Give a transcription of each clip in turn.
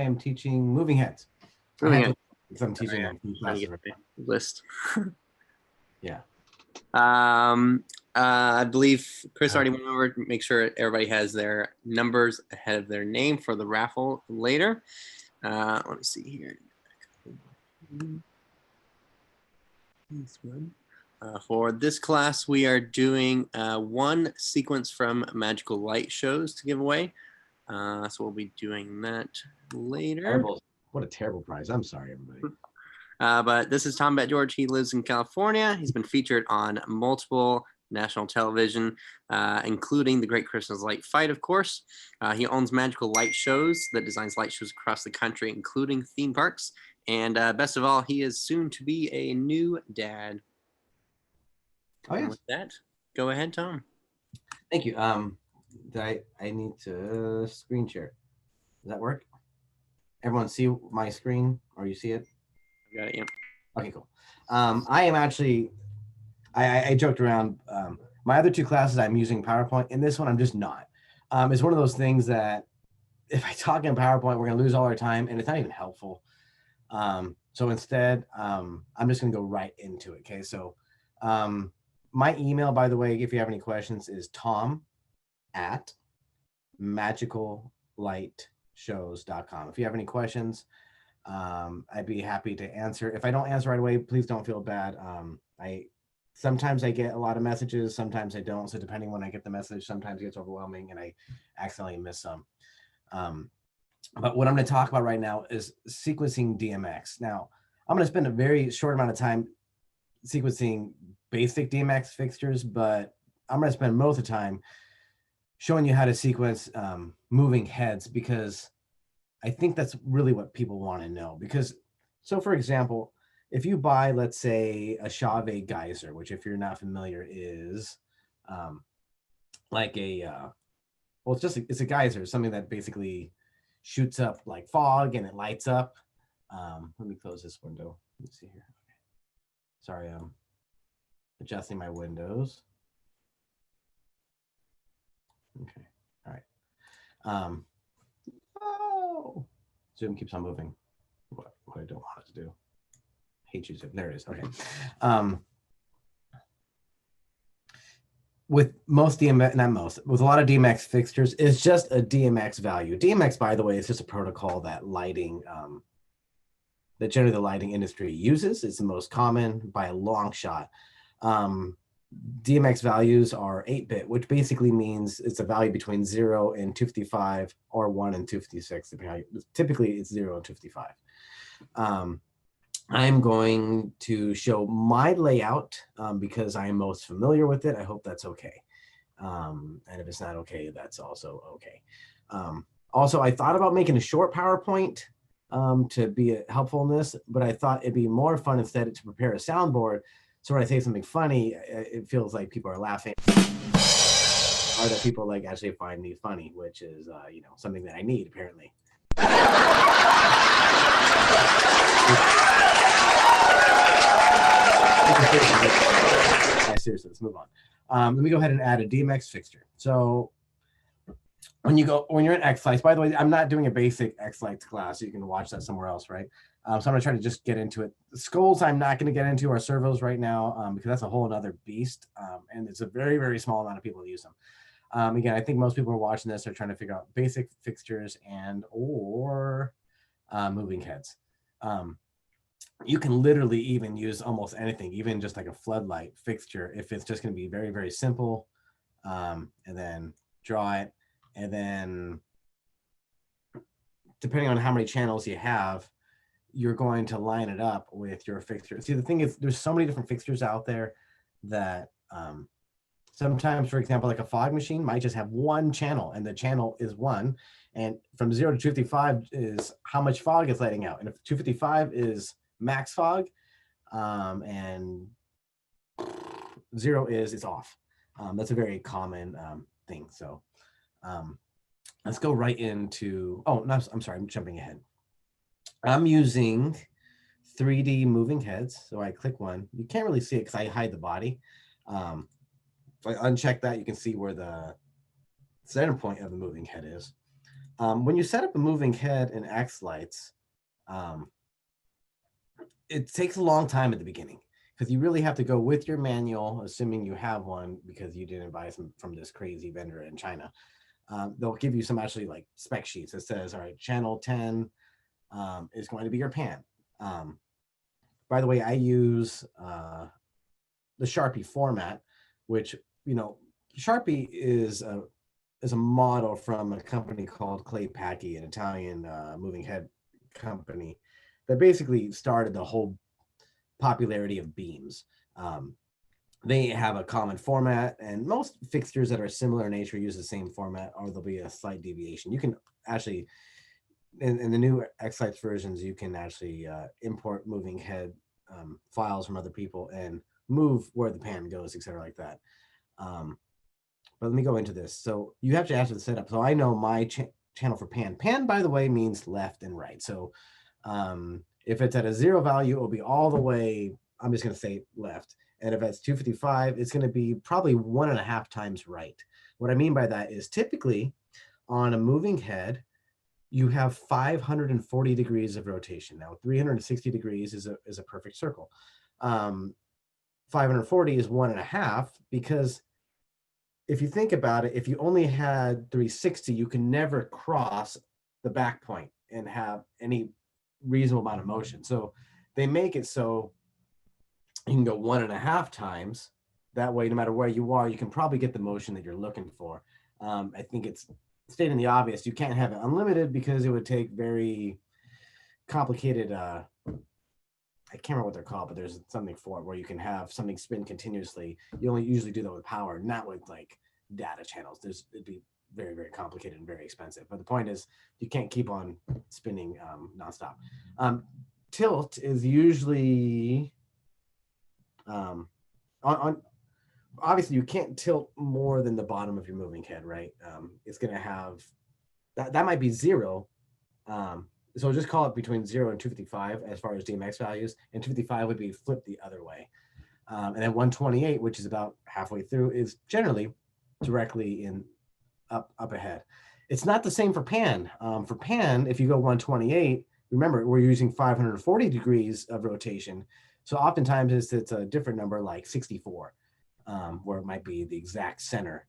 am teaching moving heads. Moving heads. Because I'm teaching them classes. List. Yeah. I believe Chris already went over. Make sure everybody has their numbers ahead of their name for the raffle later. Let me see here. This one. For this class, we are doing one sequence from Magical Light Shows to give away. So we'll be doing that later. Terrible. What a terrible prize. I'm sorry, everybody. But this is Tom BetGeorge. He lives in California. He's been featured on multiple national television, including the Great Christmas Light Fight, of course. He owns Magical Light Shows that designs light shows across the country, including theme parks. And best of all, he is soon to be a new dad. Oh, yes. With that, go ahead, Tom. Thank you. I need to screen share. Does that work? Everyone see my screen, or you see it? Got it, yeah. Okay, cool. I am actually, I joked around. My other two classes, I'm using PowerPoint. In this one, I'm just not. It's one of those things that if I talk in PowerPoint, we're going to lose all our time, and it's not even helpful. So instead, I'm just going to go right into it. Okay, so my email, by the way, if you have any questions, is tom@magicallightshows.com. If you have any questions, I'd be happy to answer. If I don't answer right away, please don't feel bad. Sometimes I get a lot of messages, sometimes I don't. So depending when I get the message, sometimes it gets overwhelming and I accidentally miss some. But what I'm going to talk about right now is sequencing DMX. Now, I'm going to spend a very short amount of time sequencing basic DMX fixtures, but I'm going to spend most of the time showing you how to sequence moving heads, because I think that's really what people want to know. Because, so for example, if you buy, let's say, a Chauvet geyser, which if you're not familiar is like well, it's a geyser, something that basically shoots up like fog and it lights up. Let me close this window. Let me see here. Okay. Sorry, I'm adjusting my windows. Okay, all right. Oh, Zoom keeps on moving. What I don't want it to do. I hate you, Zoom. There it is. Okay. With most DMX, not most, with a lot of DMX fixtures, it's just a DMX value. DMX, by the way, is just a protocol that lighting, that generally the lighting industry uses. It's the most common by a long shot. DMX values are 8-bit, which basically means it's a value between 0 and 255 or 1 and 256. Typically, it's 0 and 255. I'm going to show my layout because I am most familiar with it. I hope that's okay. And if it's not okay, that's also okay. Also, I thought about making a short PowerPoint to be helpful in this, but I thought it'd be more fun instead to prepare a soundboard. So when I say something funny, it feels like people are laughing, or that people like actually find me funny, which is something that I need apparently. Seriously, let's move on. Let me go ahead and add a DMX fixture. So when you're in X-Lights, by the way, I'm not doing a basic X-Lights class. So you can watch that somewhere else, right? So I'm going to try to just get into it. The skulls I'm not going to get into, are servos right now because that's a whole other beast. And it's a very, very small amount of people that use them. Again, I think most people are watching this are trying to figure out basic fixtures and or moving heads. You can literally even use almost anything, even just like a floodlight fixture, if it's just going to be very, very simple, and then draw it. And then depending on how many channels you have, you're going to line it up with your fixture. See, the thing is, there's so many different fixtures out there that sometimes, for example, like a fog machine might just have one channel, and the channel is 1. And from 0 to 255 is how much fog is letting out. And if 255 is max fog, and 0 is it's off. That's a very common thing. So let's go right into, no, I'm sorry, I'm jumping ahead. I'm using 3D moving heads. So I click one. You can't really see it because I hide the body. If I uncheck that, you can see where the center point of the moving head is. When you set up a moving head in X lights, um, it takes a long time at the beginning because you really have to go with your manual, assuming you have one because you didn't buy some from this crazy vendor in China. They'll give you some actually like spec sheets that says, all right, channel 10 is going to be your pan. Um, by the way, I use the Sharpie format, which, you know, Sharpie is a model from a company called Clay Packy, an Italian moving head company that basically started the whole popularity of beams. Um, they have a common format, and most fixtures that are similar in nature use the same format, or there'll be a slight deviation. You can actually, in the new X-Sites versions, you can actually import moving head files from other people and move where the pan goes, etc., like that. Um, but let me go into this. So you have to actually set up. So I know my channel for pan. Pan, by the way, means left and right. So if it's at a 0 value, it'll be all the way, I'm just going to say left. And if it's 255, it's going to be probably 1.5 times right. What I mean by that is typically on a moving head, you have 540 degrees of rotation. Now, 360 degrees is a perfect circle. 540 is 1.5 because if you think about it, if you only had 360, you can never cross the back point and have any reasonable amount of motion. So they make it so you can go 1.5 times. That way, no matter where you are, you can probably get the motion that you're looking for. I think it's stating the obvious. You can't have it unlimited because it would take very complicated I can't remember what they're called, but there's something for it where you can have something spin continuously. You only usually do that with power, not with like data channels. It'd be very, very complicated and very expensive. But the point is, you can't keep on spinning nonstop. Tilt is usually on obviously you can't tilt more than the bottom of your moving head, right? It's going to have that might be 0. So just call it between 0 and 255 as far as DMX values, and 255 would be flipped the other way. And then 128, which is about halfway through, is generally directly in up ahead. It's not the same for pan. For pan, if you go 128, remember we're using 540 degrees of rotation. So oftentimes it's a different number like 64, where it might be the exact center,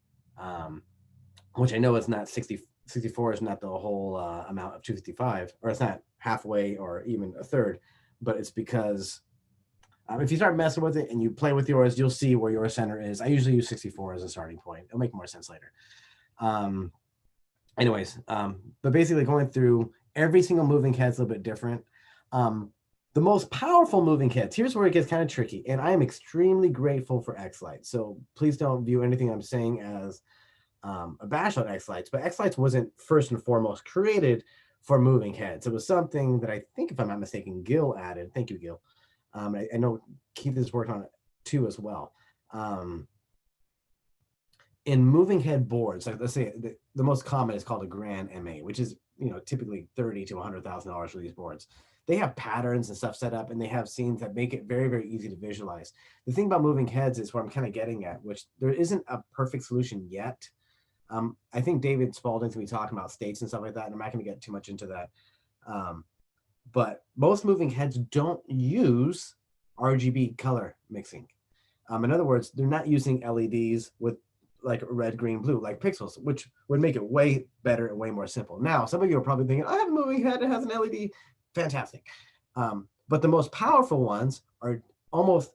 which I know is not 64 is not the whole amount of 255, or it's not halfway or even a third, but it's because if you start messing with it and you play with yours, you'll see where your center is. I usually use 64 as a starting point. It'll make more sense later. But basically going through every single moving head's a little bit different. The most powerful moving heads, here's where it gets kind of tricky, and I am extremely grateful for X-Lights. So please don't view anything I'm saying as a bash on X-Lights, but X-Lights wasn't first and foremost created for moving heads. It was something that I think, if I'm not mistaken, Gil added. Thank you, Gil. I know Keith has worked on it too as well. In moving head boards, like let's say the most common is called a Grand MA, which is typically $30,000 to $100,000 for these boards. They have patterns and stuff set up, and they have scenes that make it very, very easy to visualize. The thing about moving heads is what I'm kind of getting at, which there isn't a perfect solution yet. I think David Spalding's gonna be talking about states and stuff like that, and I'm not gonna get too much into that. But most moving heads don't use RGB color mixing. In other words, they're not using LEDs with like red, green, blue, like pixels, which would make it way better and way more simple. Now, some of you are probably thinking, I have a moving head that has an LED. Fantastic. But the most powerful ones are almost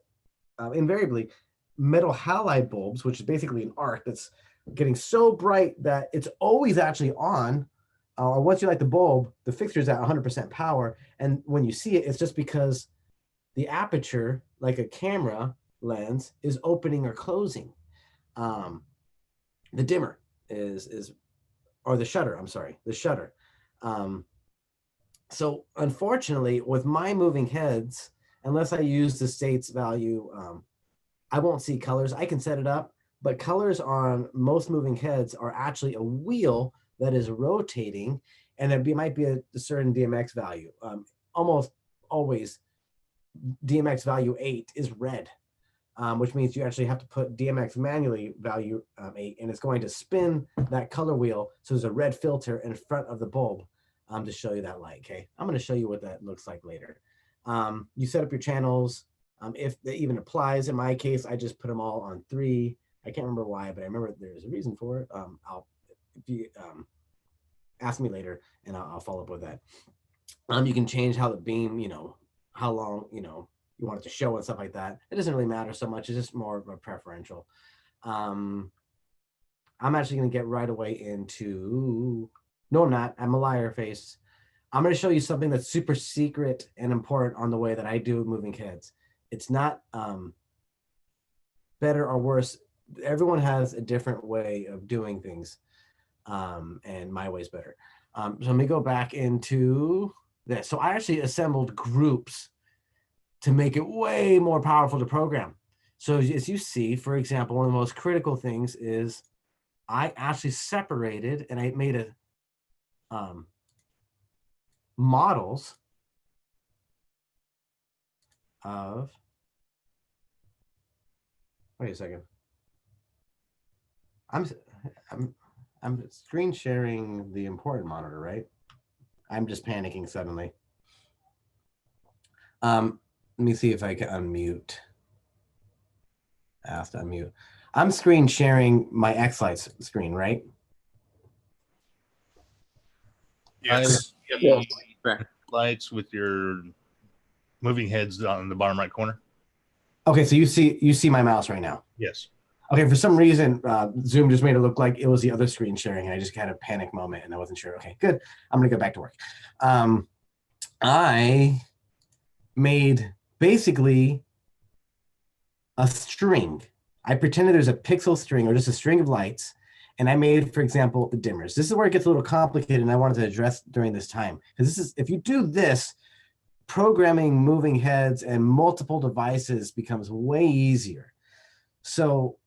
invariably metal halide bulbs, which is basically an arc that's getting so bright that it's always actually on. Or once you light the bulb, the fixture is at 100% power. And when you see it, it's just because the aperture, like a camera lens, is opening or closing. The dimmer is or the shutter, I'm sorry, the shutter. So unfortunately, with my moving heads, unless I use the state's value, I won't see colors. I can set it up, but colors on most moving heads are actually a wheel that is rotating, and it might be a certain DMX value. Almost always DMX value 8 is red. which means you actually have to put DMX manually value 8, and it's going to spin that color wheel. So there's a red filter in front of the bulb to show you that light. Okay, I'm going to show you what that looks like later. You set up your channels. If that even applies, in my case, I just put them all on 3. I can't remember why, but I remember there's a reason for it. If you ask me later, and I'll follow up with that. You can change how the beam, how long, you want it to show and stuff like that. It doesn't really matter so much. It's just more of a preferential. I'm actually going to get right away into, no, I'm not. I'm a liar face. I'm going to show you something that's super secret and important on the way that I do moving heads. It's not better or worse. Everyone has a different way of doing things. And my way's better. So let me go back into this. So I actually assembled groups to make it way more powerful to program. So as you see, for example, one of the most critical things is I actually separated and I made a models of, wait a second. I'm screen sharing the important monitor, right? I'm just panicking suddenly. Let me see if I can unmute. Asked to unmute. I'm screen sharing my X-Lights screen, right? Yes. Yes. Correct. Lights with your moving heads on the bottom right corner. Okay, so you see my mouse right now. Yes. Okay, for some reason, Zoom just made it look like it was the other screen sharing, and I just had a panic moment, and I wasn't sure. Okay, good. I'm gonna go back to work. I made basically a string. I pretended there's a pixel string or just a string of lights, and I made, for example, the dimmers. This is where it gets a little complicated, and I wanted to address during this time, because this is, if you do this, programming moving heads and multiple devices becomes way easier. So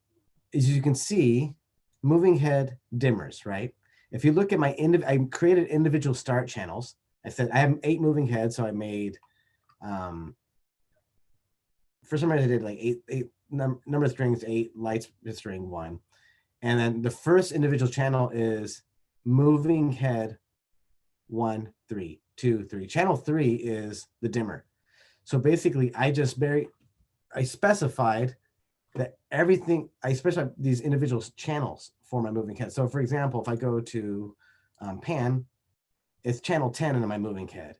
as you can see, moving head dimmers, right? If you look at my I created individual start channels. I said I have 8 moving heads, so I made for some reason I did like 8 number of strings, 8 lights string 1. And then the first individual channel is moving head 1, 3, 2, 3. Channel 3 is the dimmer. So basically I specified that everything, I specify these individual channels for my moving head. So for example, if I go to pan, it's channel 10 in my moving head.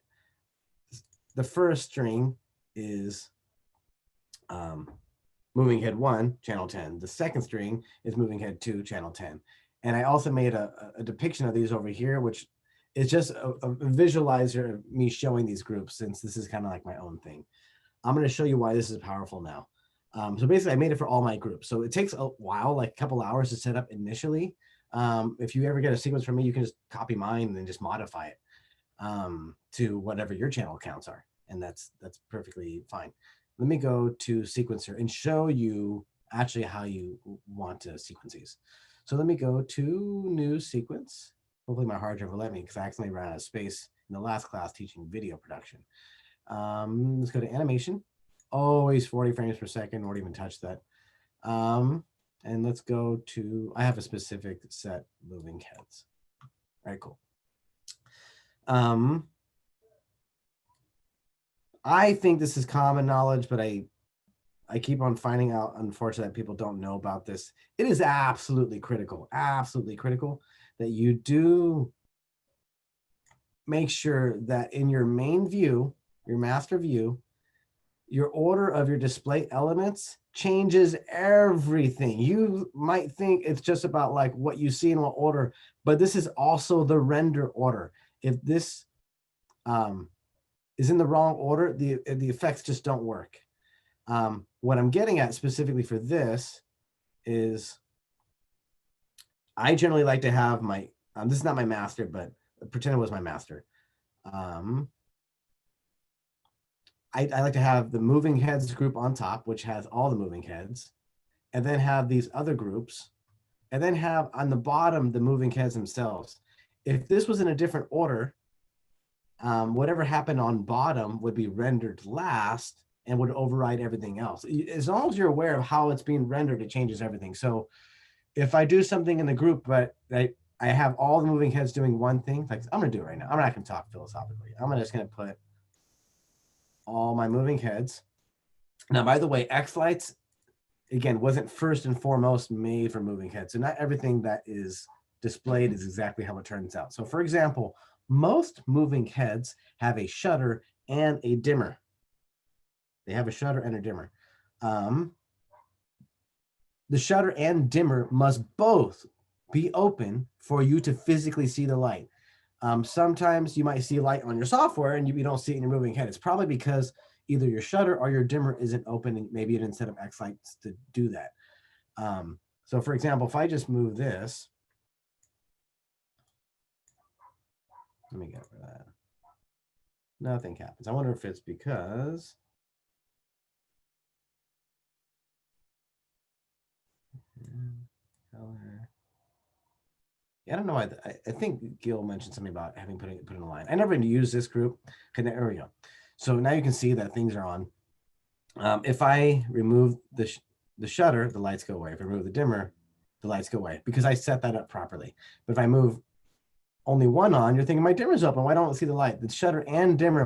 The first string is moving head 1, channel 10. The second string is moving head 2, channel 10. And I also made a depiction of these over here, which is just a visualizer of me showing these groups, since this is kind of like my own thing. I'm going to show you why this is powerful now. So basically I made it for all my groups. So it takes a while, like a couple hours to set up initially. If you ever get a sequence from me, you can just copy mine and then just modify it to whatever your channel counts are. And that's perfectly fine. Let me go to sequencer and show you actually how you want to sequence these. So let me go to new sequence. Hopefully my hard drive will let me, because I accidentally ran out of space in the last class teaching video production. Let's go to animation. Always 40 frames per second, won't even touch that. And let's go to, I have a specific set moving heads. All right, cool. I think this is common knowledge, but I keep on finding out, unfortunately, that people don't know about this. It is absolutely critical that you do make sure that in your main view, your master view, your order of your display elements changes everything. You might think it's just about like what you see in what order, but this is also the render order. If this is in the wrong order, the effects just don't work. What I'm getting at specifically for this is I generally like to have my, this is not my master, but pretend it was my master. I like to have the moving heads group on top, which has all the moving heads, and then have these other groups, and then have on the bottom the moving heads themselves. If this was in a different order, whatever happened on bottom would be rendered last, and would override everything else. As long as you're aware of how it's being rendered, it changes everything. So if I do something in the group, but I have all the moving heads doing one thing, like I'm gonna do it right now. I'm not gonna talk philosophically. I'm just gonna put all my moving heads. Now, by the way, X lights, again, wasn't first and foremost made for moving heads. So not everything that is displayed is exactly how it turns out. So for example, most moving heads have a shutter and a dimmer. They have a shutter and a dimmer. The shutter and dimmer must both be open for you to physically see the light. Sometimes you might see light on your software and you don't see it in your moving head. It's probably because either your shutter or your dimmer isn't open, and maybe it didn't set up X lights to do that. So for example, if I just move this, let me get rid of that. Nothing happens. I wonder if it's because color. Yeah, I don't know. I think Gil mentioned something about having put in a line. I never use this group. Okay, there we go. So now you can see that things are on. If I remove the shutter, the lights go away. If I remove the dimmer, the lights go away because I set that up properly. But if I move only one on, you're thinking my dimmer's open. Why don't I see the light? The shutter and dimmer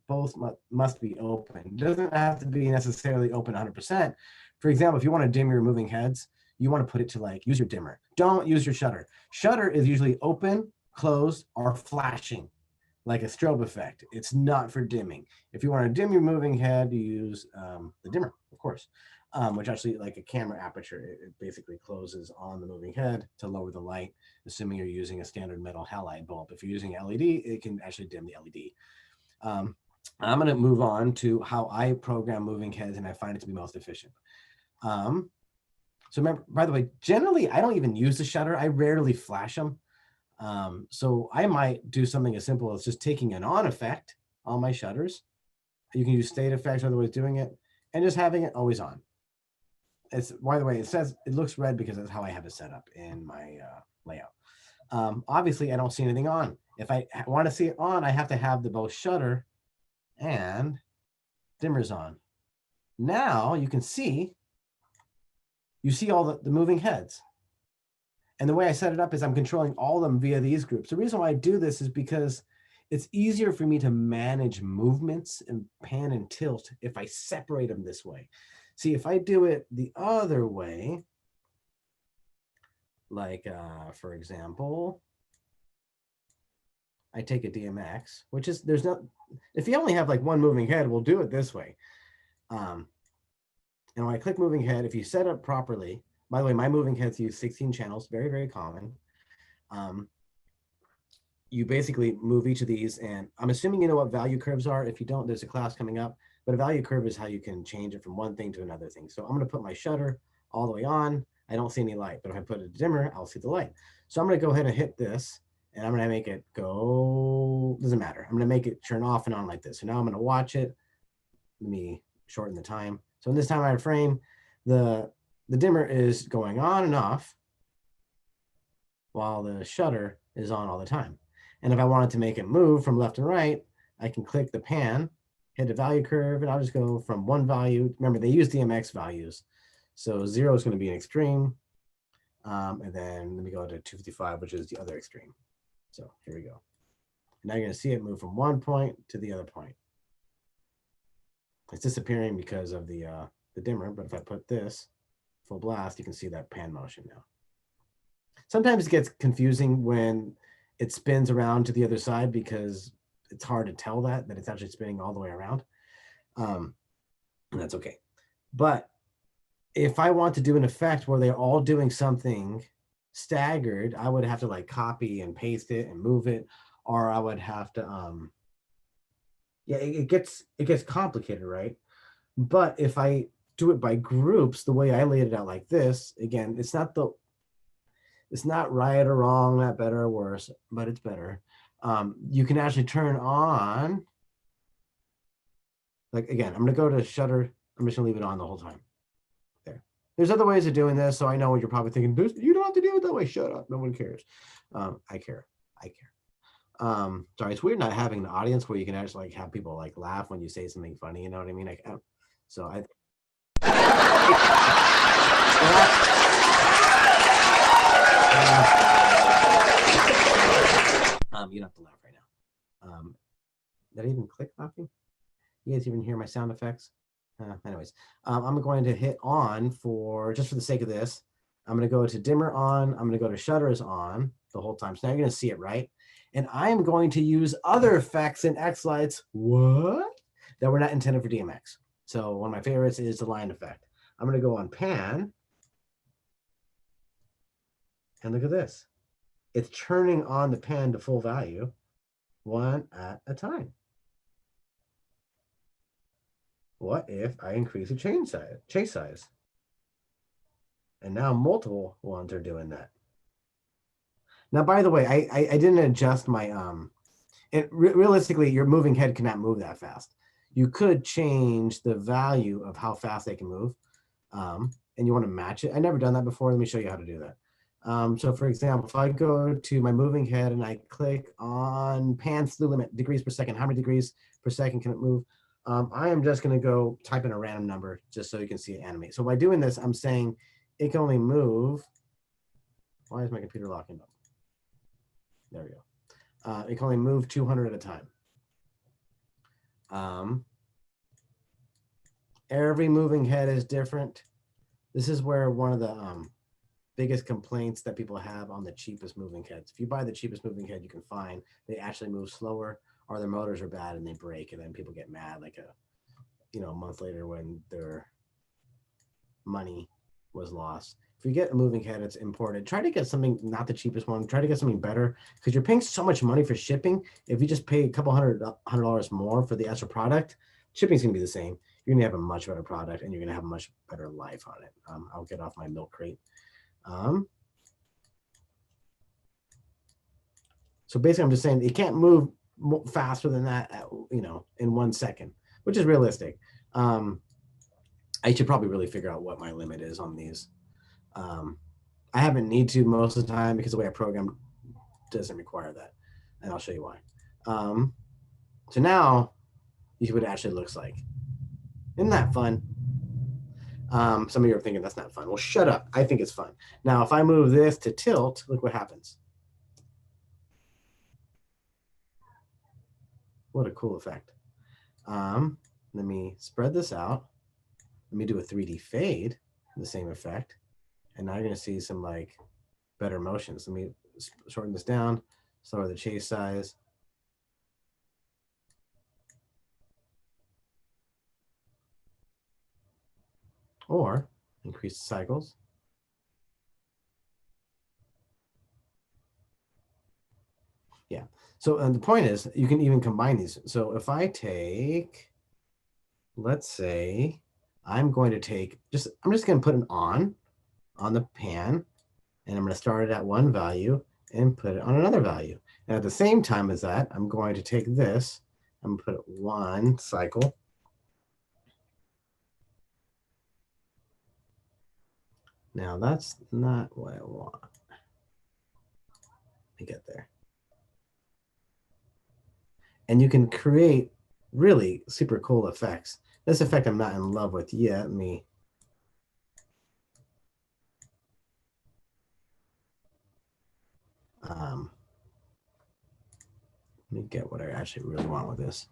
both must be open. It doesn't have to be necessarily open 100%. For example, if you want to dim your moving heads, you want to put it to like, use your dimmer. Don't use your shutter. Shutter is usually open, closed, or flashing, like a strobe effect. It's not for dimming. If you want to dim your moving head, you use the dimmer, of course, which actually, like a camera aperture, it basically closes on the moving head to lower the light, assuming you're using a standard metal halide bulb. If you're using LED, it can actually dim the LED. I'm going to move on to how I program moving heads, and I find it to be most efficient. So remember, by the way, generally, I don't even use the shutter. I rarely flash them. So I might do something as simple as just taking an on effect on my shutters. You can use state effects, other ways of doing it, and just having it always on. It's, by the way, it says it looks red because that's how I have it set up in my layout. Obviously, I don't see anything on. If I want to see it on, I have to have the both shutter and dimmers on. Now you can see, you see all the moving heads. And the way I set it up is I'm controlling all of them via these groups. The reason why I do this is because it's easier for me to manage movements and pan and tilt if I separate them this way. See, if I do it the other way, like for example, I take a DMX, which is, there's no, if you only have like one moving head, we'll do it this way. And when I click moving head, if you set up properly, by the way, my moving heads use 16 channels, very, very common. You basically move each of these, and I'm assuming you know what value curves are. If you don't, there's a class coming up, but a value curve is how you can change it from one thing to another thing. So I'm going to put my shutter all the way on. I don't see any light, but if I put a dimmer, I'll see the light. So I'm going to go ahead and hit this, and I'm going to make it go, doesn't matter. I'm going to make it turn off and on like this. So now I'm going to watch it. Let me shorten the time. So in this time frame, the dimmer is going on and off while the shutter is on all the time. And if I wanted to make it move from left and right, I can click the pan, hit the value curve, and I'll just go from one value. Remember, they use DMX values. So 0 is going to be an extreme. And then let me go to 255, which is the other extreme. So here we go. Now you're going to see it move from one point to the other point. It's disappearing because of the dimmer, but if I put this full blast, you can see that pan motion now. Sometimes it gets confusing when it spins around to the other side because it's hard to tell that it's actually spinning all the way around. And that's okay. But if I want to do an effect where they're all doing something staggered, I would have to like copy and paste it and move it, or I would have to, yeah, it gets complicated, right? But if I do it by groups, the way I laid it out like this, again, it's not right or wrong, not better or worse, but it's better. You can actually turn on, like, again, I'm going to go to shutter. I'm just going to leave it on the whole time. There. There's other ways of doing this. So I know what you're probably thinking, you don't have to do it that way. Shut up. No one cares. I care. Sorry, it's weird not having an audience where you can actually like have people like laugh when you say something funny. You know what I mean? Like, so I. You don't have to laugh right now. Did I even click laughing? You guys even hear my sound effects? Anyways, I'm going to hit on for just for the sake of this. I'm going to go to dimmer on. I'm going to go to shutters on the whole time. So now you're going to see it, right? And I'm going to use other effects in X lights. What? That were not intended for DMX. So one of my favorites is the line effect. I'm going to go on pan. And look at this. It's turning on the pan to full value one at a time. What if I increase the chase size? And now multiple ones are doing that. Now, by the way, I didn't adjust my realistically, your moving head cannot move that fast. You could change the value of how fast they can move, and you want to match it. I've never done that before. Let me show you how to do that. So for example, if I go to my moving head and I click on pan slew limit, degrees per second, how many degrees per second can it move? I am just going to go type in a random number just so you can see it animate. So by doing this, I'm saying it can only move. Why is my computer locking up? There we go. It can only move 200 at a time. Every moving head is different. This is where one of the biggest complaints that people have on the cheapest moving heads. If you buy the cheapest moving head you can find, they actually move slower, or their motors are bad and they break, and then people get mad like a month later when their money was lost. If you get a moving head that's imported, try to get something, not the cheapest one, try to get something better, because you're paying so much money for shipping. If you just pay a couple $100 more for the extra product, shipping's gonna be the same. You're gonna have a much better product and you're gonna have a much better life on it. I'll get off my milk crate. So basically I'm just saying it can't move faster than that, in 1 second, which is realistic. I should probably really figure out what my limit is on these. I haven't need to most of the time because the way I program doesn't require that, and I'll show you why. So now you see what it actually looks like. Isn't that fun? Some of you are thinking that's not fun. Well, shut up. I think it's fun. Now, if I move this to tilt, look what happens. What a cool effect. Let me spread this out. Let me do a 3D fade, the same effect. And now you're going to see some like better motions. Let me shorten this down, lower the chase size. Or increase the cycles. Yeah. So the point is you can even combine these. So if I take, let's say, I'm going to take I'm just going to put an on the pan, and I'm going to start it at one value and put it on another value. And at the same time as that, I'm going to take this and put it one cycle. Now that's not what I want. Let me get there. And you can create really super cool effects. This effect I'm not in love with yet. Let me get what I actually really want with this.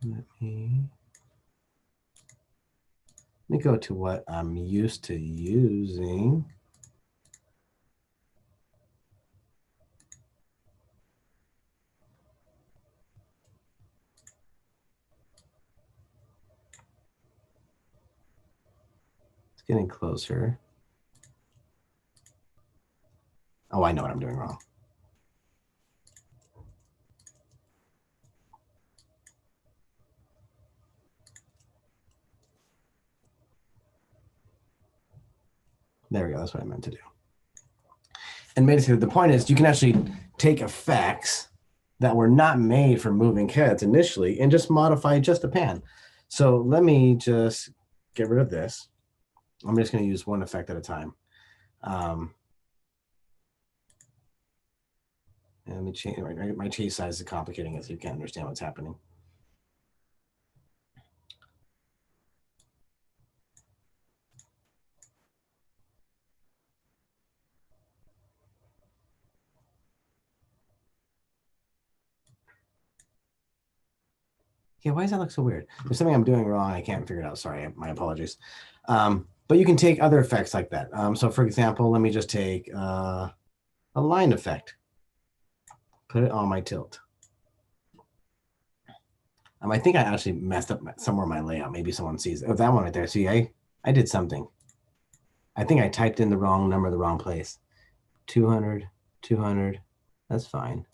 Let me go to what I'm used to using. It's getting closer. Oh, I know what I'm doing wrong. There we go. That's what I meant to do. And basically, the point is you can actually take effects that were not made for moving heads initially and just modify just the pan. So let me just get rid of this. I'm just going to use one effect at a time. And let me change my chase size is complicating it so you can't understand what's happening. Yeah, why does that look so weird? There's something I'm doing wrong. I can't figure it out. Sorry, my apologies. But you can take other effects like that. So for example, let me just take a line effect. Put it on my tilt. I think I actually messed up somewhere in my layout. Maybe someone sees it. Oh, that one right there. See, I did something. I think I typed in the wrong number, the wrong place. 200, 200. That's fine.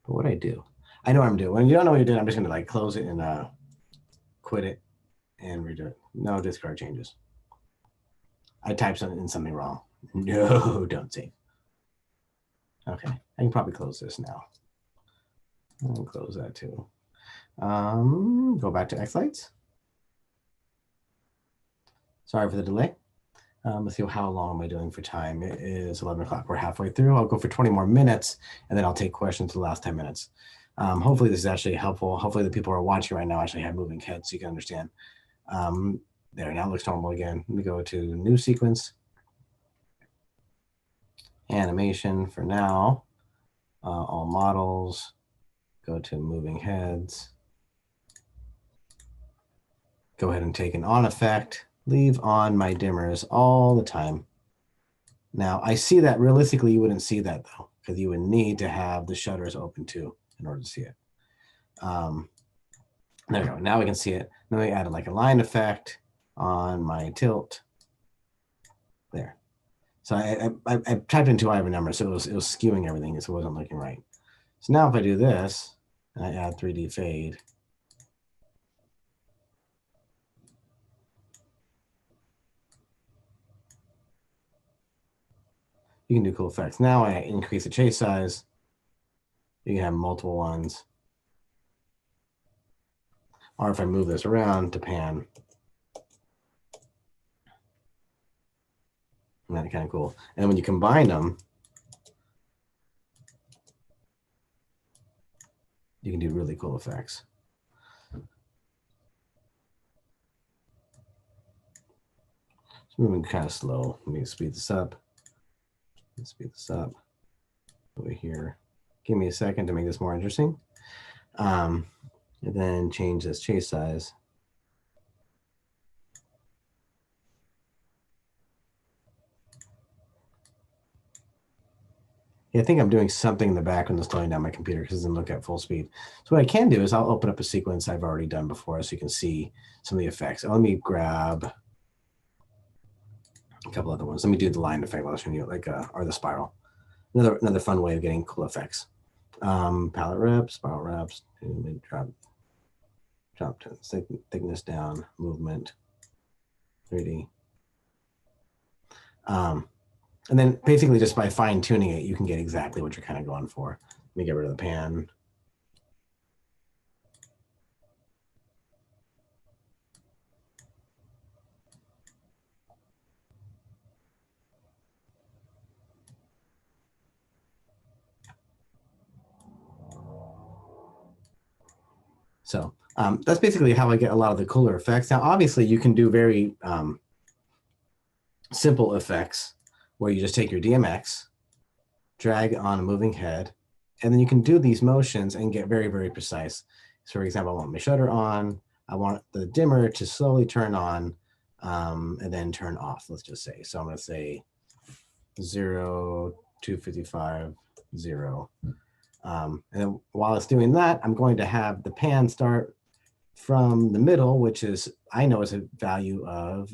But what I do? I know what I'm doing. When you don't know what you're doing, I'm just going to like close it and quit it and redo it. No discard changes. I typed something wrong. No, don't save. Okay, I can probably close this now. I'll close that too. Go back to X-Lights. Sorry for the delay. Let's see how long am I doing for time. It is 11 o'clock. We're halfway through. I'll go for 20 more minutes, and then I'll take questions for the last 10 minutes. Hopefully this is actually helpful. Hopefully the people who are watching right now actually have moving heads so you can understand. There, now it looks normal again. Let me go to new sequence. Animation for now. All models. Go to moving heads. Go ahead and take an on effect. Leave on my dimmers all the time. Now, I see that realistically, you wouldn't see that though, because you would need to have the shutters open too in order to see it. There we go. Now we can see it. Then we added like a line effect on my tilt. There. So I typed in too high of a number, so it was skewing everything, so it wasn't looking right. So now if I do this, and I add 3D fade, you can do cool effects. Now I increase the chase size. You can have multiple ones. Or if I move this around to pan, that's kind of cool. And when you combine them, you can do really cool effects. It's moving kind of slow. Let me speed this up. Let's speed this up over here. Give me a second to make this more interesting. And then change this chase size. Yeah, I think I'm doing something in the background that's slowing down my computer because it doesn't look at full speed. So what I can do is I'll open up a sequence I've already done before so you can see some of the effects. Let me grab a couple other ones. Let me do the line effect while I was showing you, like, or the spiral. Another fun way of getting cool effects. Palette reps, spiral reps, drop thickness down, movement, 3D. And then basically just by fine tuning it, you can get exactly what you're kind of going for. Let me get rid of the pan. So that's basically how I get a lot of the cooler effects. Now, obviously, you can do very simple effects where you just take your DMX, drag on a moving head, and then you can do these motions and get very, very precise. So for example, I want my shutter on. I want the dimmer to slowly turn on and then turn off, let's just say. So I'm going to say 0, 255, 0. And then while it's doing that, I'm going to have the pan start from the middle, which is, I know is a value of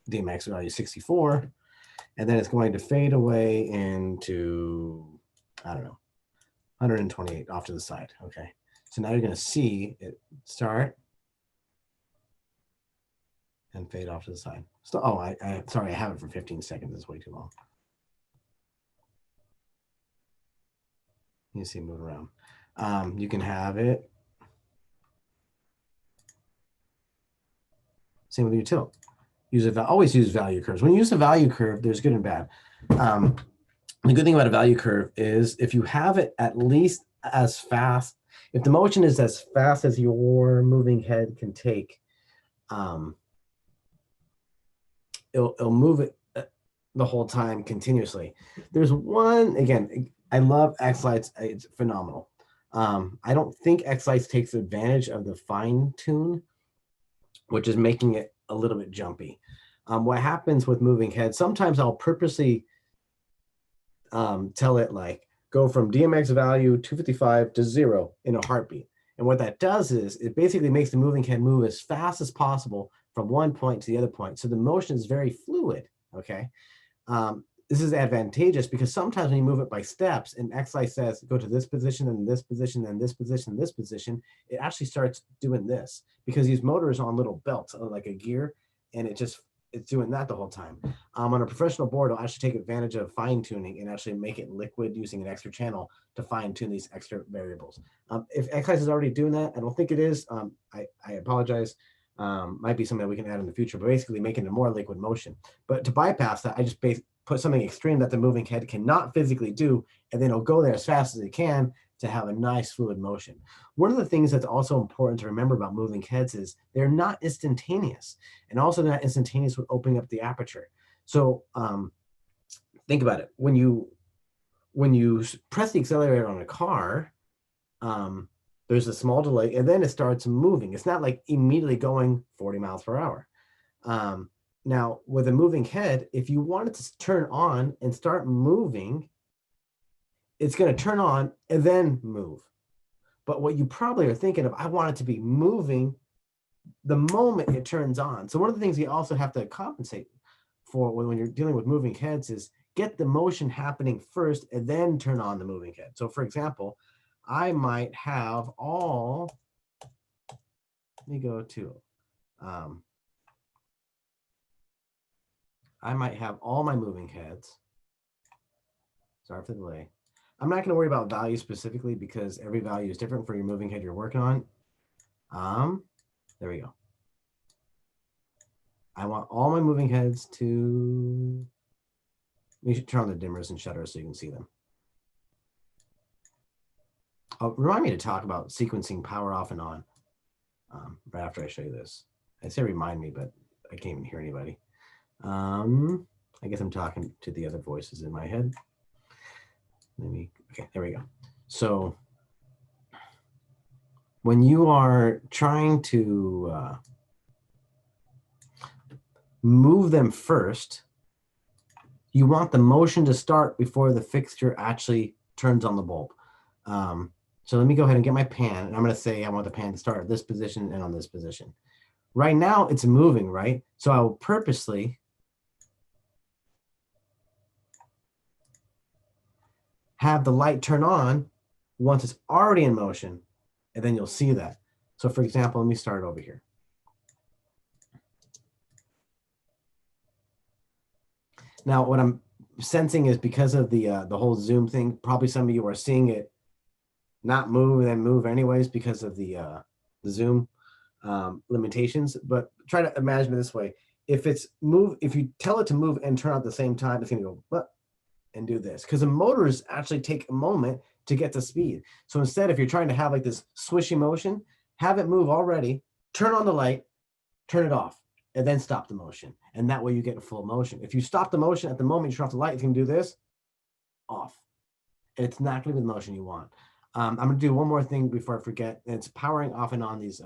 DMX value 64. And then it's going to fade away into, I don't know, 128 off to the side. Okay. So now you're going to see it start and fade off to the side. So, oh, sorry, I have it for 15 seconds. It's way too long. You see, move around. You can have it. Same with your tilt. Always use value curves. When you use a value curve, there's good and bad. The good thing about a value curve is if you have it at least as fast, if the motion is as fast as your moving head can take, it'll move it the whole time continuously. There's one, again, I love X-Lights. It's phenomenal. I don't think X-Lights takes advantage of the fine tune, which is making it a little bit jumpy. What happens with moving heads, sometimes I'll purposely tell it like go from DMX value 255 to 0 in a heartbeat. And what that does is it basically makes the moving head move as fast as possible from one point to the other point. So the motion is very fluid, okay? This is advantageous because sometimes when you move it by steps and X-Light says go to this position and this position and this position and this position, it actually starts doing this because these motors are on little belts like a gear, and it's doing that the whole time. On a professional board, it'll actually take advantage of fine tuning and actually make it liquid using an extra channel to fine tune these extra variables. If X-Light is already doing that, I don't think it is. I apologize. Might be something that we can add in the future, but basically making it more liquid motion. But to bypass that, I just put something extreme that the moving head cannot physically do, and then it'll go there as fast as it can to have a nice fluid motion. One of the things that's also important to remember about moving heads is they're not instantaneous, and also they're not instantaneous with opening up the aperture. So think about it. When you press the accelerator on a car, there's a small delay, and then it starts moving. It's not like immediately going 40 miles per hour. Now, with a moving head, if you want it to turn on and start moving, it's going to turn on and then move. But what you probably are thinking of, I want it to be moving the moment it turns on. So one of the things you also have to compensate for when you're dealing with moving heads is get the motion happening first and then turn on the moving head. So for example, I might have let me go to, I might have all my moving heads. Sorry for the delay. I'm not going to worry about value specifically because every value is different for your moving head you're working on. There we go. I want all my moving heads to, we should turn on the dimmers and shutters so you can see them. Remind me to talk about sequencing power off and on right after I show you this. I say remind me, but I can't even hear anybody. I guess I'm talking to the other voices in my head. Okay, there we go. So when you are trying to move them first, you want the motion to start before the fixture actually turns on the bulb. So let me go ahead and get my pan, and I'm going to say I want the pan to start at this position and on this position. Right now it's moving, right? So I will purposely have the light turn on once it's already in motion, and then you'll see that. So for example, let me start over here. Now what I'm sensing is because of the whole zoom thing, probably some of you are seeing it not move and then move anyways because of the zoom limitations. But try to imagine it this way. If you tell it to move and turn on at the same time, it's going to go and do this, because the motors actually take a moment to get to speed. So instead, if you're trying to have like this swishy motion, have it move already, turn on the light, turn it off, and then stop the motion. And that way you get a full motion. If you stop the motion at the moment you turn off the light, it's going to do this, off. And it's not going to be the motion you want. I'm going to do one more thing before I forget. And it's powering off and on these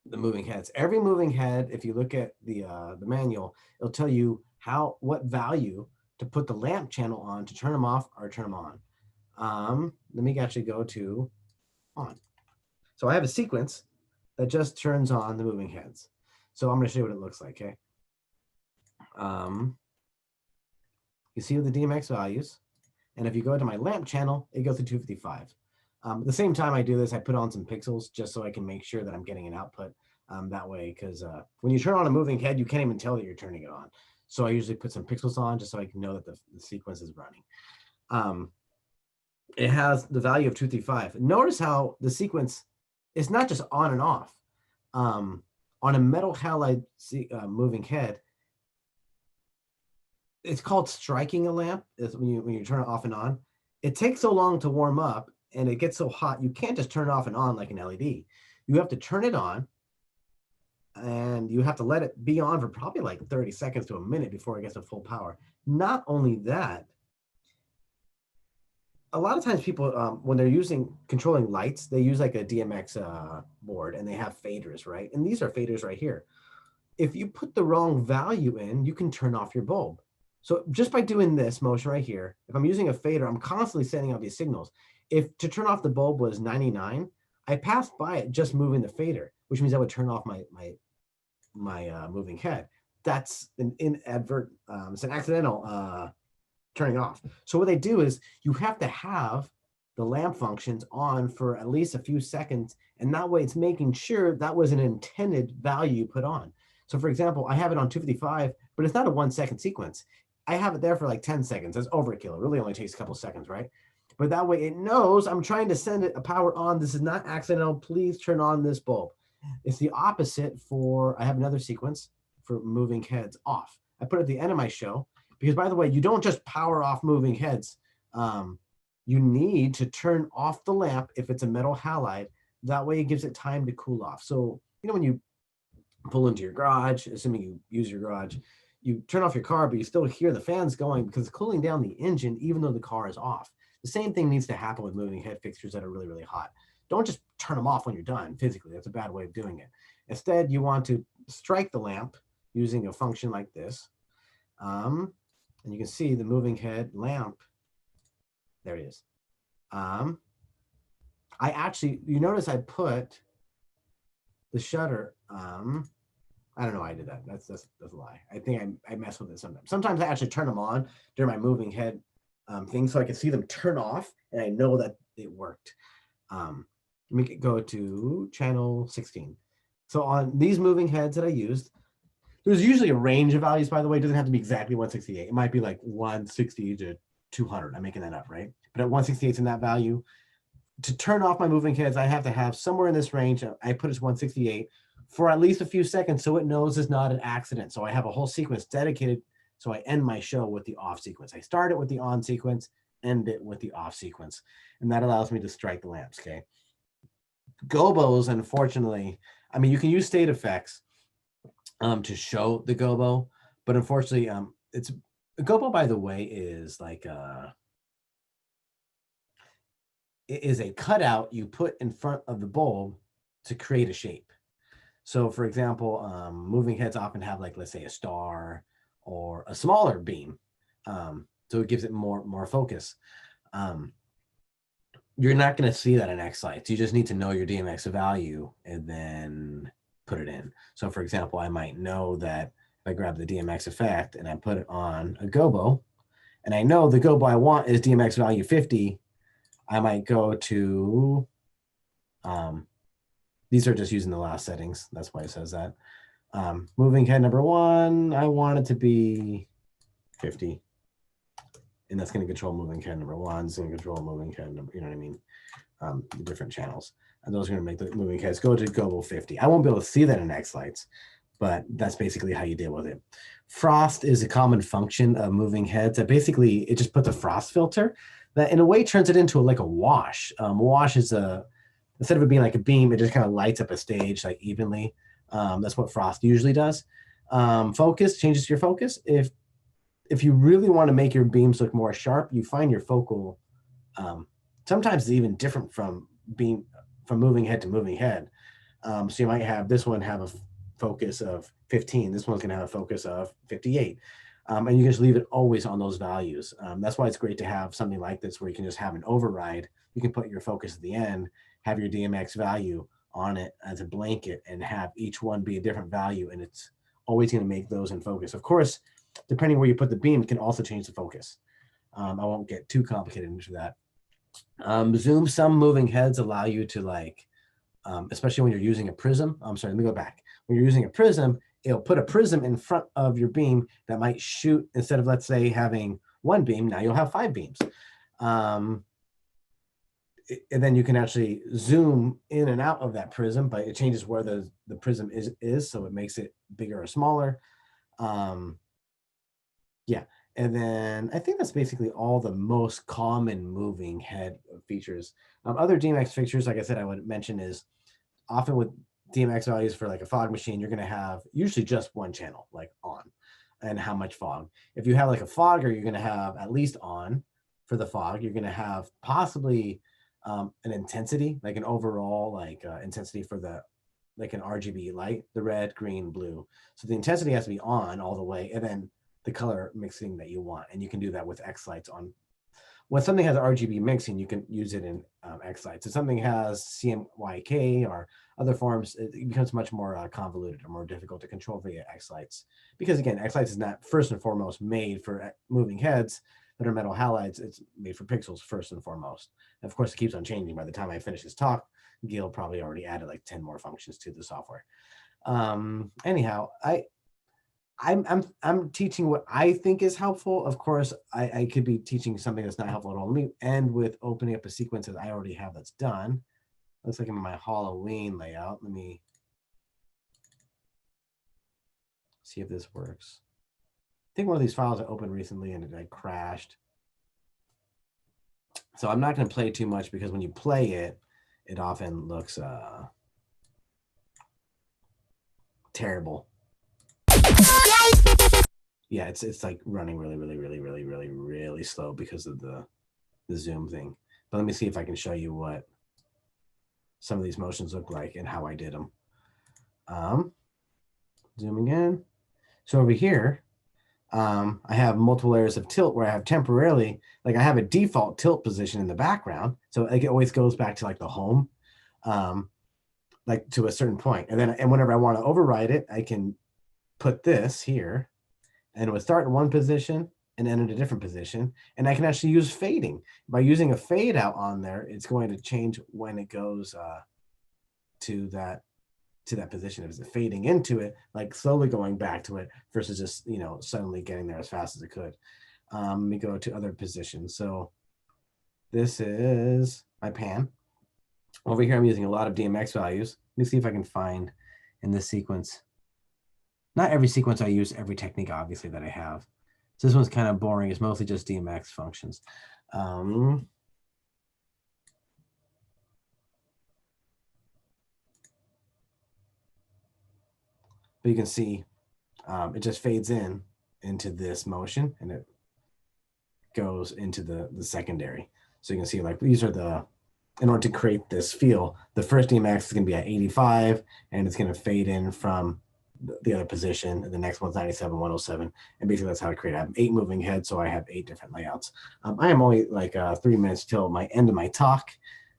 the moving heads. Every moving head, if you look at the manual, it'll tell you what value to put the lamp channel on to turn them off or turn them on. Let me actually go to on. So I have a sequence that just turns on the moving heads. So I'm going to show you what it looks like. Okay. You see the DMX values. And if you go to my lamp channel, it goes to 255. At the same time I do this, I put on some pixels just so I can make sure that I'm getting an output that way. Because when you turn on a moving head, you can't even tell that you're turning it on. So I usually put some pixels on just so I can know that the sequence is running. it has the value of 235. Notice how the sequence is not just on and off. On a metal halide moving head, it's called striking a lamp. Is when you turn it off and on. It takes so long to warm up and it gets so hot, you can't just turn it off and on like an LED. You have to turn it on and you have to let it be on for probably like 30 seconds to a minute before it gets to full power. Not only that, a lot of times people, when they're controlling lights, they use like a DMX board and they have faders, right? And these are faders right here. If you put the wrong value in, you can turn off your bulb. So just by doing this motion right here, if I'm using a fader, I'm constantly sending out these signals. If to turn off the bulb was 99, I passed by it just moving the fader, which means I would turn off my moving head. That's an it's an accidental turning off. So what they do is you have to have the lamp functions on for at least a few seconds, and that way it's making sure that was an intended value you put on. So for example, I have it on 255, but it's not a 1 second sequence. I have it there for like 10 seconds. That's overkill. It really only takes a couple seconds, right? But that way it knows I'm trying to send it a power on. This is not accidental. Please turn on this bulb. It's the opposite I have another sequence for moving heads off. I put it at the end of my show because, by the way, you don't just power off moving heads. You need to turn off the lamp if it's a metal halide. That way it gives it time to cool off. So, when you pull into your garage, assuming you use your garage, you turn off your car, but you still hear the fans going because it's cooling down the engine, even though the car is off. The same thing needs to happen with moving head fixtures that are really, really hot. Don't just turn them off when you're done physically. That's a bad way of doing it. Instead, you want to strike the lamp using a function like this. And you can see the moving head lamp. There it is. You notice I put the shutter. I don't know why I did that. That's a lie. I think I mess with it sometimes. Sometimes I actually turn them on during my moving head thing so I can see them turn off and I know that it worked. Let me go to channel 16. So on these moving heads that I used, there's usually a range of values, by the way. It doesn't have to be exactly 168. It might be like 160 to 200. I'm making that up, right? But at 168 is in that value. To turn off my moving heads, I have to have somewhere in this range. I put it as 168 for at least a few seconds so it knows it's not an accident. So I have a whole sequence dedicated. So I end my show with the off sequence. I start it with the on sequence, end it with the off sequence. And that allows me to strike the lamps, okay? Gobos, unfortunately, you can use state effects to show the gobo, but unfortunately, it's a gobo, by the way, is like it is a cutout you put in front of the bulb to create a shape. So for example, moving heads often have, like, let's say a star or a smaller beam. So it gives it more focus. You're not going to see that in X lights. You just need to know your DMX value and then put it in. So for example, I might know that if I grab the DMX effect and I put it on a gobo, and I know the gobo I want is DMX value 50, I might go to, these are just using the last settings. That's why it says that. Moving head number 1, I want it to be 50. And that's going to control moving head number 1. It's going to control moving head number, you know what I mean? The different channels. And those are going to make the moving heads go to Gobo 50. I won't be able to see that in X lights, but that's basically how you deal with it. Frost is a common function of moving heads. That basically, it just puts a frost filter that in a way turns it into like a wash. Wash is instead of it being like a beam, it just kind of lights up a stage like evenly. That's what frost usually does. Focus changes your focus. If you really want to make your beams look more sharp, you find your focal. Sometimes it's even different from moving head to moving head. So you might have this one have a focus of 15. This one's going to have a focus of 58. And you can just leave it always on those values. That's why it's great to have something like this where you can just have an override. You can put your focus at the end, have your DMX value on it as a blanket, and have each one be a different value. And it's always going to make those in focus. Of course, depending where you put the beam, it can also change the focus. I won't get too complicated into that. Zoom, some moving heads allow you to especially when you're using a prism. I'm sorry, let me go back. When you're using a prism, it'll put a prism in front of your beam that might shoot, instead of, let's say, having one beam, now you'll have 5 beams. and then you can actually zoom in and out of that prism, but it changes where the prism is, so it makes it bigger or smaller. Yeah, and then I think that's basically all the most common moving head features. Other DMX features, like I said, I would mention is often with DMX values for like a fog machine, you're going to have usually just one channel like on, and how much fog. If you have like a fogger, you're going to have at least on for the fog. You're going to have possibly an intensity, like an overall like intensity for the like an RGB light, the red, green, blue. So the intensity has to be on all the way, and then the color mixing that you want, and you can do that with X lights on. When something has RGB mixing, you can use it in X lights. If something has CMYK or other forms, it becomes much more convoluted or more difficult to control via X lights. Because again, X lights is not first and foremost made for moving heads that are metal halides. It's made for pixels first and foremost. And of course, it keeps on changing. By the time I finish this talk, Gil probably already added like 10 more functions to the software. Anyhow, I'm teaching what I think is helpful. Of course, I could be teaching something that's not helpful at all. Let me end with opening up a sequence that I already have that's done. Looks like I'm in my Halloween layout. Let me see if this works. I think one of these files I opened recently and it crashed. So I'm not going to play too much because when you play it, it often looks terrible. Yeah, it's like running really slow because of the zoom thing. But let me see if I can show you what some of these motions look like and how I did them. Zooming in. So over here, I have multiple layers of tilt where I have temporarily, like I have a default tilt position in the background. So like it always goes back to like the home, like to a certain point. And whenever I want to override it, I can put this here, and it would start in one position and end in a different position. And I can actually use fading. By using a fade out on there, it's going to change when it goes to that position. If it's fading into it, like slowly going back to it versus just, suddenly getting there as fast as it could. Let me go to other positions. So this is my pan. Over here, I'm using a lot of DMX values. Let me see if I can find in this sequence. Not every sequence I use every technique, obviously, that I have. So this one's kind of boring. It's mostly just DMX functions. But you can see it just fades into this motion, and it goes into the secondary. So you can see like these are in order to create this feel, the first DMX is going to be at 85, and it's going to fade in from the other position, and the next one's 97, 107, and basically that's how I create. I have 8 moving heads, so I have 8 different layouts. I am only like 3 minutes till my end of my talk.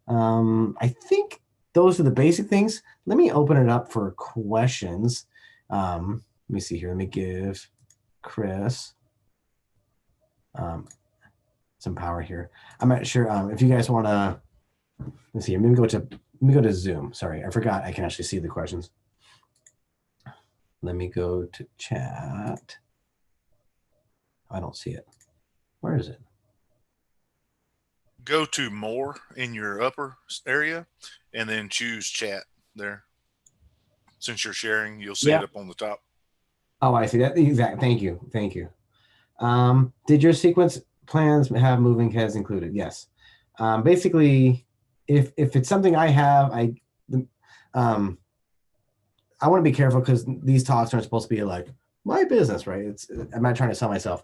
I think those are the basic things. Let me open it up for questions. Let me see here. Let me give Chris some power here. I'm not sure if you guys want to. Let's see. Let me go to Zoom. Sorry, I forgot I can actually see the questions. Let me go to chat. I don't see it. Where is it? Go to more in your upper area and then choose chat there. Since you're sharing, you'll see it up on the top. Oh, I see that. Exactly. Thank you. Did your sequence plans have moving heads included? Yes. Basically, if it's something I have, I want to be careful because these talks aren't supposed to be like my business, right? I'm not trying to sell myself.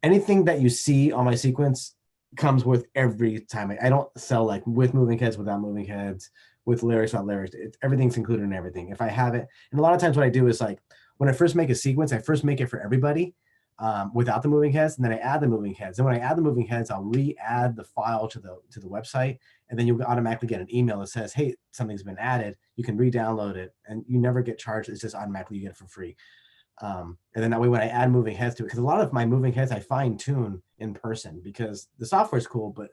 Anything that you see on my sequence comes with every time. I don't sell like with moving heads, without moving heads, with lyrics, without lyrics. Everything's included in everything. If I have it, and a lot of times what I do is like when I first make a sequence, I first make it for everybody without the moving heads, and then I add the moving heads. And when I add the moving heads, I'll re-add the file to the website, and then you'll automatically get an email that says, hey, something's been added. You can re-download it, and you never get charged. It's just automatically you get it for free. And then that way when I add moving heads to it, because a lot of my moving heads I fine tune in person because the software is cool, but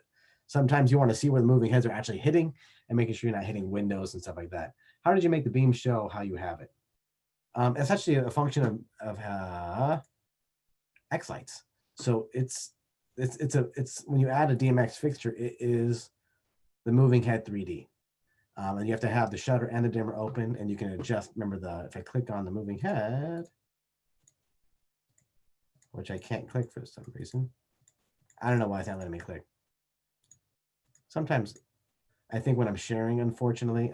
sometimes you want to see where the moving heads are actually hitting and making sure you're not hitting windows and stuff like that. How did you make the beam show how you have it? It's actually a function of X lights. So it's when you add a DMX fixture, it is the moving head 3D. And you have to have the shutter and the dimmer open, and you can adjust. Remember, if I click on the moving head, which I can't click for some reason. I don't know why it's not letting me click. Sometimes I think when I'm sharing, unfortunately,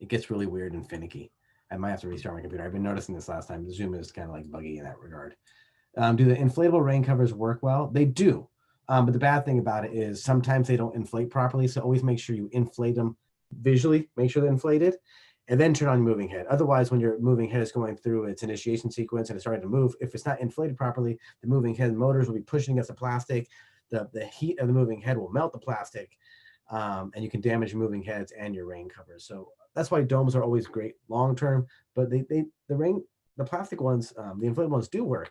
it gets really weird and finicky. I might have to restart my computer. I've been noticing this last time. The Zoom is kind of like buggy in that regard. Do the inflatable rain covers work well? They do. But the bad thing about it is sometimes they don't inflate properly. So always make sure you inflate them visually, make sure they're inflated, and then turn on your moving head. Otherwise, when your moving head is going through its initiation sequence and it's starting to move, if it's not inflated properly, the moving head motors will be pushing against the plastic. The heat of the moving head will melt the plastic, and you can damage moving heads and your rain covers. So that's why domes are always great long term. But the plastic ones, the inflatable ones do work.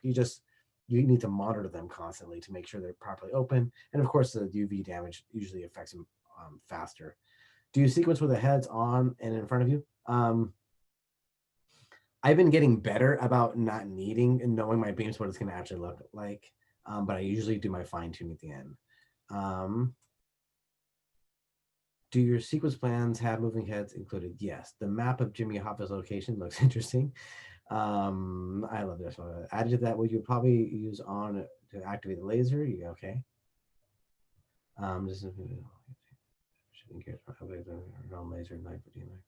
You need to monitor them constantly to make sure they're properly open. And of course, the UV damage usually affects them faster. Do you sequence with the heads on and in front of you? I've been getting better about not needing and knowing my beams, what it's going to actually look like. But I usually do my fine tune at the end. Do your sequence plans have moving heads included? Yes. The map of Jimmy Hoffa's location looks interesting. I love this one. Added to that, what you probably use on to activate the laser. You okay? This is shooting gears on laser knife for DMX.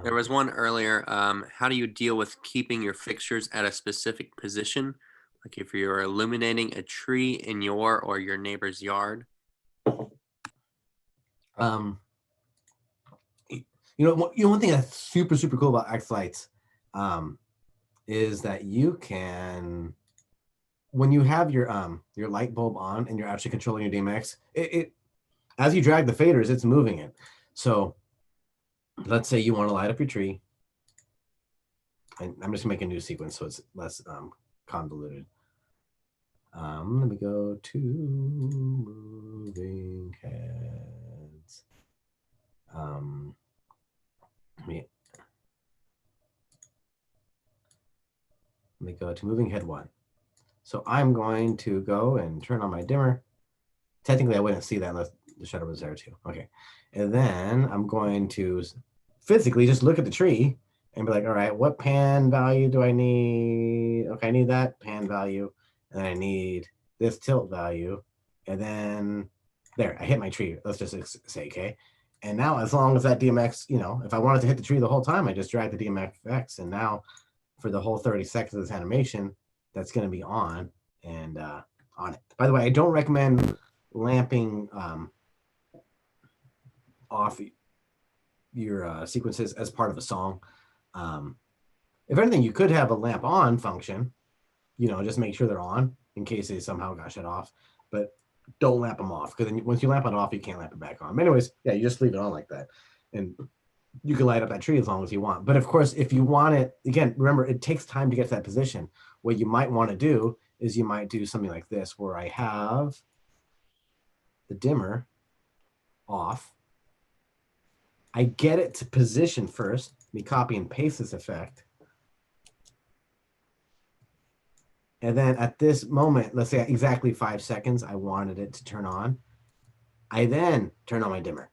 There was one earlier. How do you deal with keeping your fixtures at a specific position? Like if you're illuminating a tree in your or your neighbor's yard. One thing that's super, super cool about X lights is that you can, when you have your light bulb on and you're actually controlling your DMX, it as you drag the faders, it's moving it. So let's say you want to light up your tree. And I'm just gonna make a new sequence so it's less convoluted. Let me go to moving heads. Let me go to moving head 1. So I'm going to go and turn on my dimmer. Technically, I wouldn't see that unless the shutter was there too. Okay. And then I'm going to physically just look at the tree and be like, all right, what pan value do I need? Okay, I need that pan value. And then I need this tilt value. And then there, I hit my tree. Let's just say, okay. And now as long as that DMX, if I wanted to hit the tree the whole time, I just drag the DMX. And now for the whole 30 seconds of this animation, that's going to be on and on it. By the way, I don't recommend lamping off your sequences as part of a song. If anything, you could have a lamp on function, just make sure they're on in case they somehow got shut off, but don't lamp them off, because then once you lamp it off, you can't lamp it back on. But anyways, yeah, you just leave it on like that. And you can light up that tree as long as you want. But of course, if you want it, again, remember, it takes time to get to that position. What you might want to do is you might do something like this, where I have the dimmer off. I get it to position first. Let me copy and paste this effect. And then at this moment, let's say exactly 5 seconds, I wanted it to turn on. I then turn on my dimmer.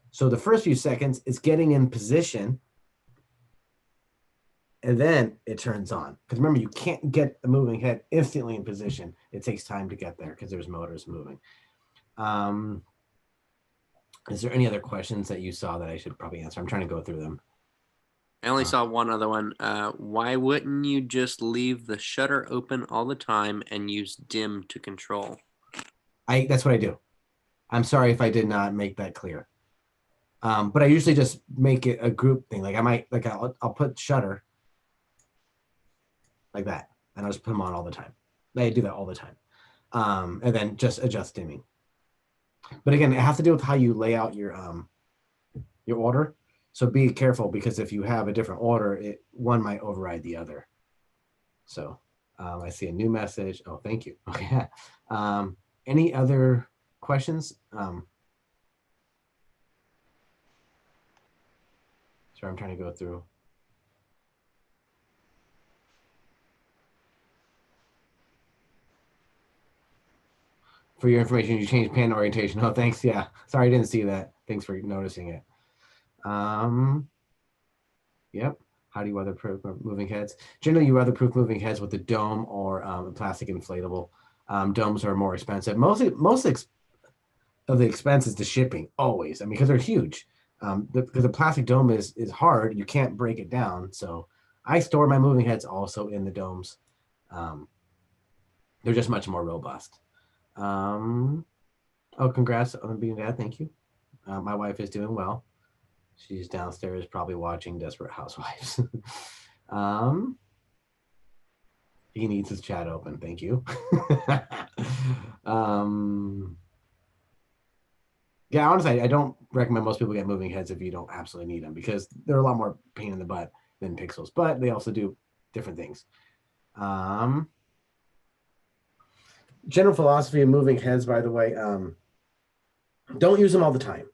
So the first few seconds, it's getting in position, and then it turns on. Because remember, you can't get the moving head instantly in position. It takes time to get there because there's motors moving. Is there any other questions that you saw that I should probably answer? I'm trying to go through them. I only saw one other one. Why wouldn't you just leave the shutter open all the time and use dim to control? That's what I do. I'm sorry if I did not make that clear. But I usually just make it a group thing. Like I'll put shutter like that, and I'll just put them on all the time. I do that all the time. And then just adjust dimming. But again, it has to do with how you lay out your order. So be careful, because if you have a different order, one might override the other. So I see a new message. Oh, thank you. Okay. Any other questions? Sorry, I'm trying to go through. For your information, you changed pen orientation. Oh, thanks. Yeah. Sorry, I didn't see that. Thanks for noticing it. Yep. How do you weatherproof moving heads? Generally, you weatherproof moving heads with a dome or a plastic inflatable. Domes are more expensive. Most of the expense is the shipping, always. I mean, because they're huge. Because the plastic dome is hard, you can't break it down. So I store my moving heads also in the domes. They're just much more robust. Oh, congrats on being dad. Thank you. My wife is doing well. She's downstairs probably watching Desperate Housewives. He needs his chat open. Thank you. Yeah, honestly, I don't recommend most people get moving heads if you don't absolutely need them because they're a lot more pain in the butt than pixels, but they also do different things. General philosophy of moving heads, by the way, don't use them all the time.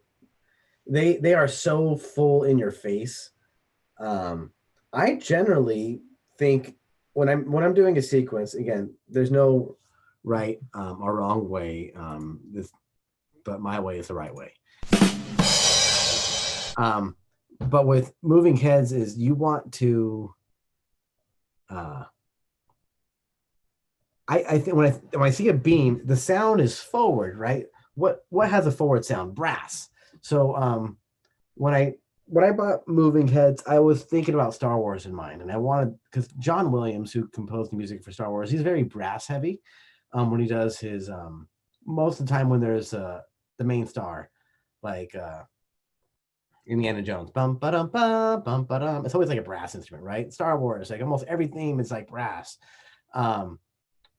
They are so full in your face. I generally think when I'm doing a sequence, again, there's no right or wrong way. But my way is the right way. But with moving heads is you want to. I think when I see a beam, the sound is forward, right? What has a forward sound? Brass. So when I bought moving heads, I was thinking about Star Wars in mind, and I wanted because John Williams, who composed the music for Star Wars, he's very brass heavy. When he does his most of the time when there's the main star, like Indiana Jones, bum ba-dum, bum ba-dum. It's always like a brass instrument, right? Star Wars, like almost every theme is like brass.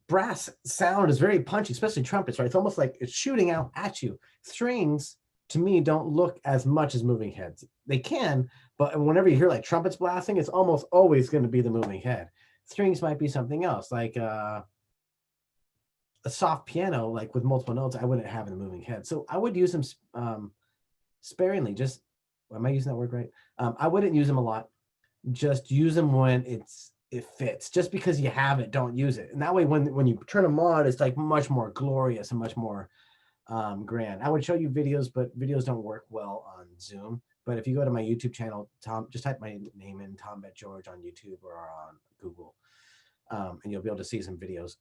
Brass sound is very punchy, especially trumpets, right? It's almost like it's shooting out at you. Strings, to me, don't look as much as moving heads. They can, but whenever you hear like trumpets blasting, it's almost always going to be the moving head. Strings might be something else, like a soft piano, like with multiple notes, I wouldn't have in the moving head. So I would use them sparingly. Just, am I using that word right? I wouldn't use them a lot. Just use them when it fits. Just because you have it, don't use it. And that way, when you turn them on, it's like much more glorious and much more grand. I would show you videos, but videos don't work well on Zoom. But if you go to my YouTube channel, Tom, just type my name in, Tom BetGeorge on YouTube or on Google, and you'll be able to see some videos.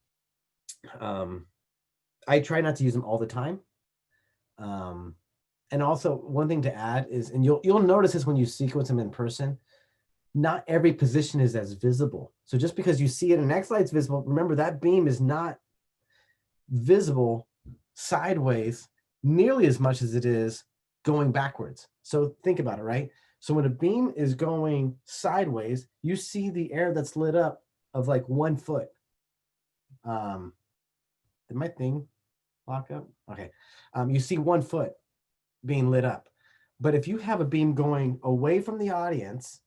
I try not to use them all the time. And also one thing to add is, and you'll notice this when you sequence them in person, not every position is as visible. So just because you see it in X light's visible, remember that beam is not visible sideways nearly as much as it is going backwards. So think about it, right? So when a beam is going sideways, you see the air that's lit up of like 1 foot. Did my thing lock up? Okay. You see 1 foot being lit up. But if you have a beam going away from the audience,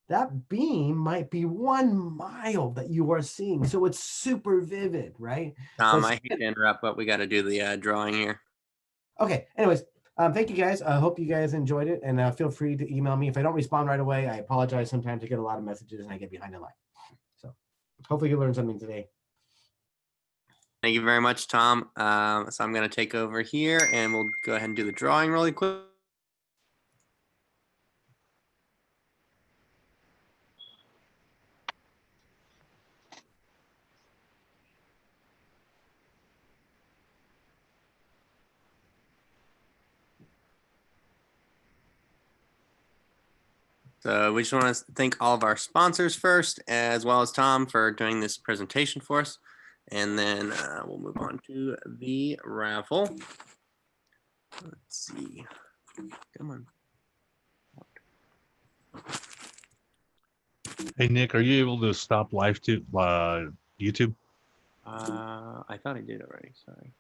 that beam might be 1 mile that you are seeing. So it's super vivid, right? Tom, So I hate to interrupt, but we got to do the drawing here. okay. Anyways, thank you guys. I hope you guys enjoyed it. And feel free to email me. If I don't respond right away, I apologize. Sometimes I get a lot of messages and I get behind in line. So hopefully you learned something today. Thank you very much, Tom. So I'm going to take over here and we'll go ahead and do the drawing really quick. So we just want to thank all of our sponsors first, as well as Tom for doing this presentation for us. And then we'll move on to the raffle. Let's see. Come on. Hey, Nick, are you able to stop live to YouTube? I thought I did already. Sorry.